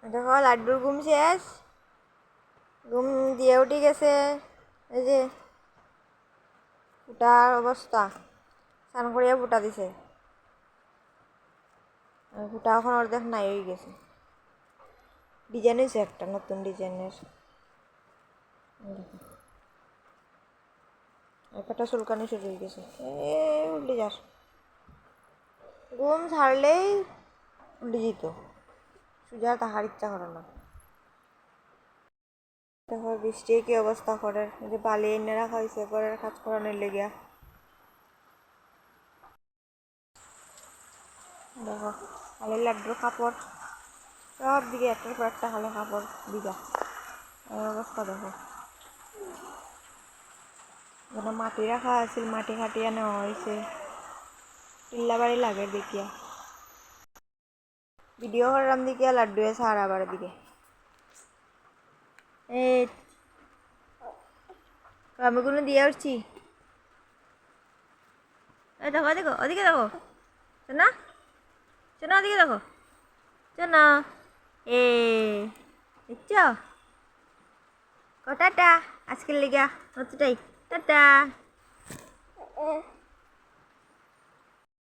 দেখো লাড্ডুর ঘুম শেষ, ঘুম দিয়ে উঠে গেছে। এই যে ফুটার অবস্থা, স্নান করিয়া ফুটা দিছে, ফুটা এখন অর্ধেক নাই হয়ে গেছে। ডিজাইন হয়েছে একটা নতুন ডিজাইনের, একটা চুলকানি শুরু হয়ে গেছে। এ উল্টে যাস, ঘুম ছাড়লেই উল্টে যেত, সুজা তাহার ইচ্ছা করে না। দেখো বৃষ্টি কি অবস্থা করে, যে বালি এনে রাখা হয়েছে ঘরের কাজ করানোর লেগিয়া। দেখো খালি লাড্ডুর কাপড়, সব দিকে একটার পর একটা খালি কাপড় দিঘা। এই অবস্থা দেখো, যেন মাটি রাখা আছিল, মাটি কাটিয়া নেওয়া হয়েছে, টিল্লা বাড়ি লাগে দেখিয়া। ভিডিও করলাম দেখিয়া লাড্ডুয়ে সার আবার দিকে। এই আমি কোনো দিয়ে উঠছি। এই দেখো দেখো ওদিকে দেখো, শোনা শোনা ওদিকে দেখো, শোনা এ দেখছ টাটা, আজকের লেগা অতটাই, টাটা।